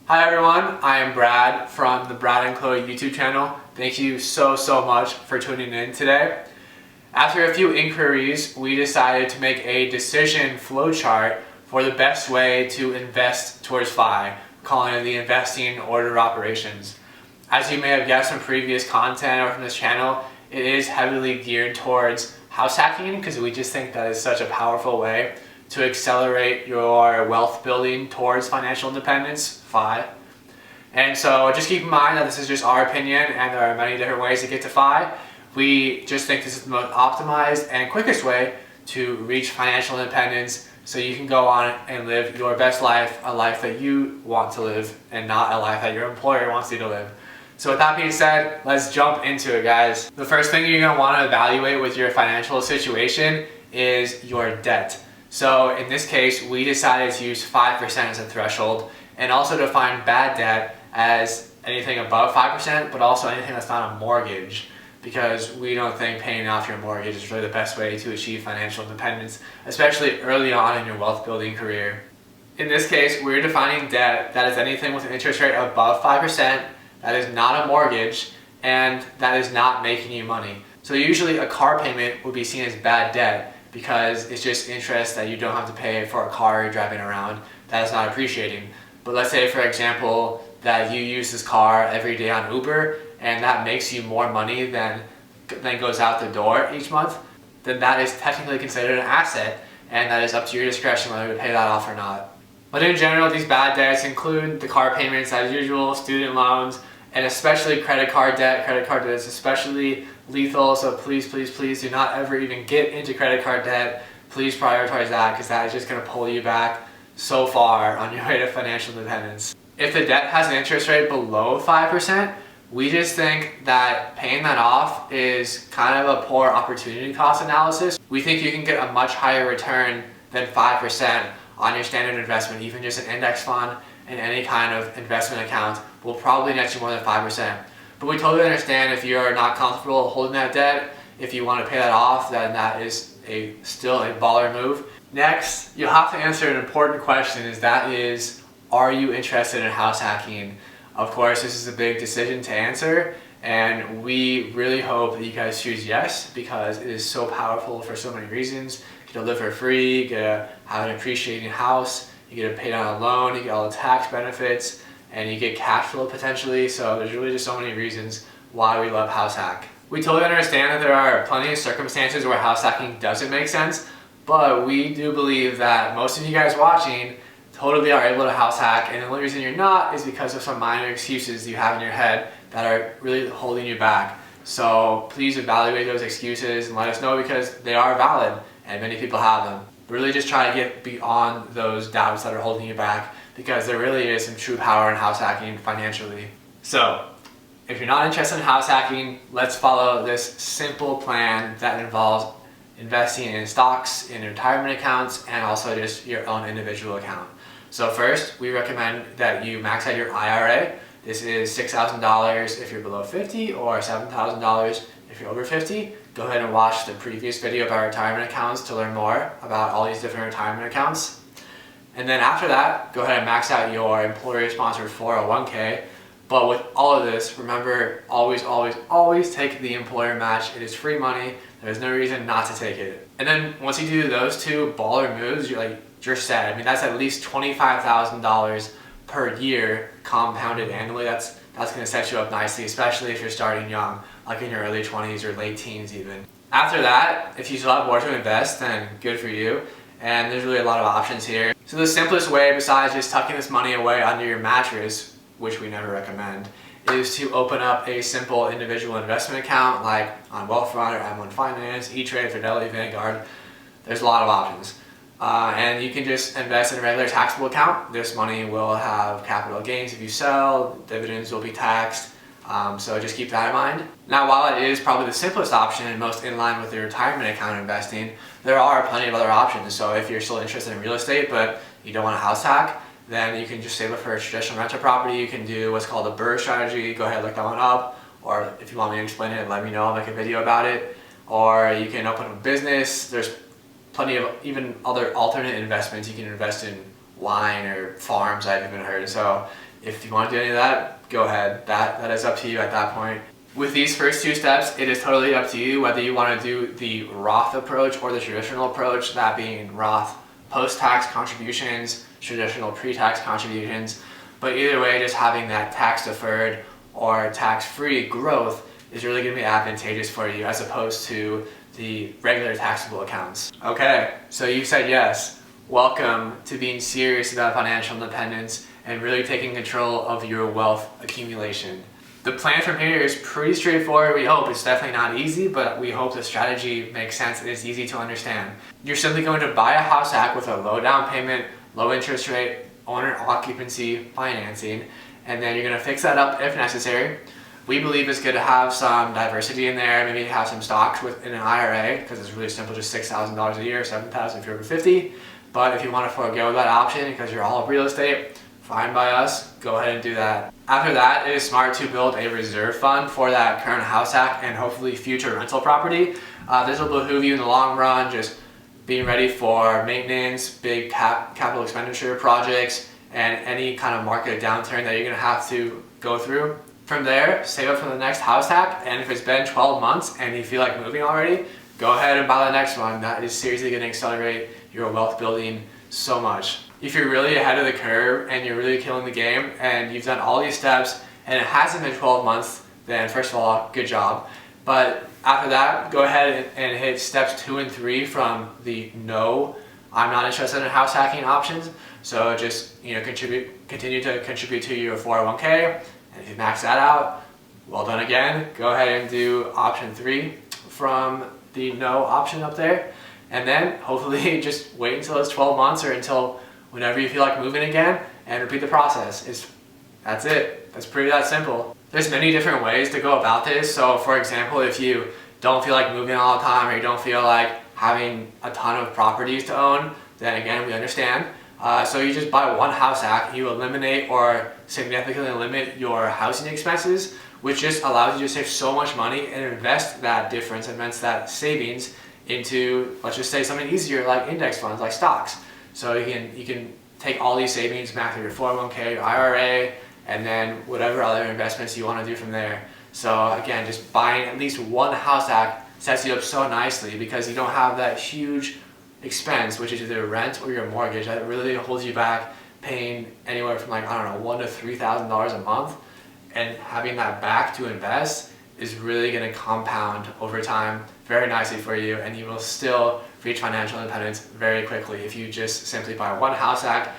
Hi everyone, I am Brad from the Brad and Chloe YouTube channel. Thank you so much for tuning in today. After a few inquiries, we decided to make a decision flowchart for the best way to invest towards FI, calling it the investing order of operations. As you may have guessed from previous content or from this channel, it is heavily geared towards house hacking because we just think that is such a powerful way to accelerate your wealth building towards financial independence, FI. And so just keep in mind that this is just our opinion and there are many different ways to get to FI. We just think this is the most optimized and quickest way to reach financial independence so you can go on and live your best life, a life that you want to live and not a life that your employer wants you to live. So with that being said, let's jump into it, guys. The first thing you're going to want to evaluate with your financial situation is your debt. So in this case, we decided to use 5% as a threshold and also define bad debt as anything above 5%, but also anything that's not a mortgage, because we don't think paying off your mortgage is really the best way to achieve financial independence, especially early on in your wealth building career. In this case, we're defining debt that is anything with an interest rate above 5%, that is not a mortgage, and that is not making you money. So usually a car payment would be seen as bad debt, because it's just interest that you don't have to pay for a car you're driving around that is not appreciating. But let's say, for example, that you use this car every day on Uber and that makes you more money than goes out the door each month, then that is technically considered an asset, and that is up to your discretion whether to pay that off or not. But in general, these bad debts include the car payments as usual, student loans, and especially credit card debt. Credit card debt is especially lethal, so please do not ever even get into credit card debt. Please prioritize that, because that is just going to pull you back so far on your way to financial independence. If the debt has an interest rate below 5%, we just think that paying that off is kind of a poor opportunity cost analysis. We think you can get a much higher return than 5% on your standard investment. Even just an index fund and any kind of investment account will probably net you more than 5%. But we totally understand if you're not comfortable holding that debt. If you want to pay that off, then that is still a baller move. Next, you'll have to answer an important question, are you interested in house hacking? Of course, this is a big decision to answer, and we really hope that you guys choose yes, because it is so powerful for so many reasons. You get to live for free, you get to have an appreciating house, you get to pay down a loan, you get all the tax benefits, and you get cash flow potentially. So there's really just so many reasons why we love house hack. We totally understand that there are plenty of circumstances where house hacking doesn't make sense, but we do believe that most of you guys watching totally are able to house hack, and the only reason you're not is because of some minor excuses you have in your head that are really holding you back. So please evaluate those excuses and let us know, because they are valid and many people have them. Really just try to get beyond those doubts that are holding you back, because there really is some true power in house hacking financially. So if you're not interested in house hacking, let's follow this simple plan that involves investing in stocks, in retirement accounts, and also just your own individual account. So first, we recommend that you max out your IRA. This is $6,000 if you're below 50 or $7,000 if you're over 50. Go ahead and watch the previous video about retirement accounts to learn more about all these different retirement accounts. And then after that, go ahead and max out your employer-sponsored 401k. But with all of this, remember, always take the employer match. It is free money. There's no reason not to take it. And then once you do those two baller moves, you're set. I mean, that's at least $25,000 per year compounded annually. That's going to set you up nicely, especially if you're starting young, like in your early 20s or late teens even. After that, if you still have more to invest, then good for you. And there's really a lot of options here. So the simplest way, besides just tucking this money away under your mattress, which we never recommend, is to open up a simple individual investment account like on Wealthfront or M1 Finance, E-Trade, Fidelity, Vanguard. There's a lot of options. And you can just invest in a regular taxable account. This money will have capital gains if you sell, dividends will be taxed, so just keep that in mind. Now, while it is probably the simplest option and most in line with your retirement account investing, there are plenty of other options. So if you're still interested in real estate but you don't want a house hack, then you can just save up for a traditional rental property. You can do what's called a BRRRR strategy. Go ahead and look that one up, or if you want me to explain it, let me know, I'll make a video about it. Or you can open a business. There's plenty of even other alternate investments. You can invest in wine or farms, I've even heard. So If you want to do any of that, go ahead. That is up to you at that point. With these first two steps, it is totally up to you whether you want to do the Roth approach or the traditional approach, that being Roth post-tax contributions, traditional pre-tax contributions. But either way, just having that tax-deferred or tax-free growth is really going to be advantageous for you as opposed to the regular taxable accounts. Okay, so you said yes. Welcome to being serious about financial independence and really taking control of your wealth accumulation. The plan from here is pretty straightforward, we hope. It's definitely not easy, but we hope the strategy makes sense and is easy to understand. You're simply going to buy a house hack with a low down payment, low interest rate, owner occupancy financing, and then you're going to fix that up if necessary. We believe it's good to have some diversity in there, maybe have some stocks within an IRA, because it's really simple, just $6,000 a year, $7,000 if you're over 50. But if you want to forego that option because you're all real estate, fine by us, go ahead and do that. After that, it is smart to build a reserve fund for that current house hack and hopefully future rental property. This will behoove you in the long run, just being ready for maintenance, big capital expenditure projects, and any kind of market downturn that you're gonna have to go through. From there, save up for the next house hack, and if it's been 12 months and you feel like moving already, go ahead and buy the next one. That is seriously gonna accelerate your wealth building so much. If you're really ahead of the curve and you're really killing the game and you've done all these steps and it hasn't been 12 months, then first of all, good job. But after that, go ahead and hit steps 2 and 3 from the no, I'm not interested in house hacking options. So just continue to contribute to your 401k, and if you max that out, well done again. Go ahead and do option 3 from the no option up there, and then hopefully just wait until it's 12 months or until whenever you feel like moving again, and repeat the process. That's it. That's pretty that simple. There's many different ways to go about this. So for example, if you don't feel like moving all the time or you don't feel like having a ton of properties to own, then again, we understand. So you just buy one house hack, you eliminate or significantly limit your housing expenses, which just allows you to save so much money and invest that difference, invest that savings into, let's just say, something easier like index funds, like stocks. So you can take all these savings back to your 401k, your IRA, and then whatever other investments you want to do from there. So again, just buying at least one house hack sets you up so nicely because you don't have that huge expense, which is either rent or your mortgage, that really holds you back paying anywhere from like, I don't know, $1,000 to $3,000 a month. And having that back to invest is really going to compound over time very nicely for you, and you will still reach financial independence very quickly if you just simply buy one house hack,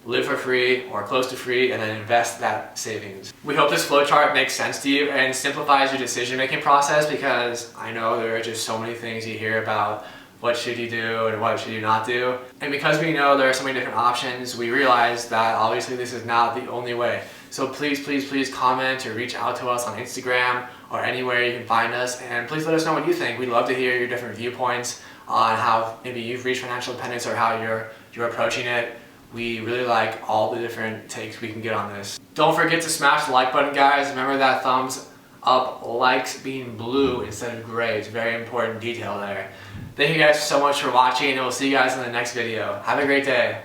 live for free or close to free, and then invest that savings. We hope this flowchart makes sense to you and simplifies your decision-making process, because I know there are just so many things you hear about what should you do and what should you not do. And because we know there are so many different options, we realize that obviously this is not the only way. So please, please, please comment or reach out to us on Instagram or anywhere you can find us, and please let us know what you think. We'd love to hear your different viewpoints on how maybe you've reached financial independence or how you're approaching it. We really like all the different takes we can get on this. Don't forget to smash the like button, guys. Remember that thumbs up likes being blue instead of gray. It's a very important detail there. Thank you guys so much for watching, and we'll see you guys in the next video. Have a great day.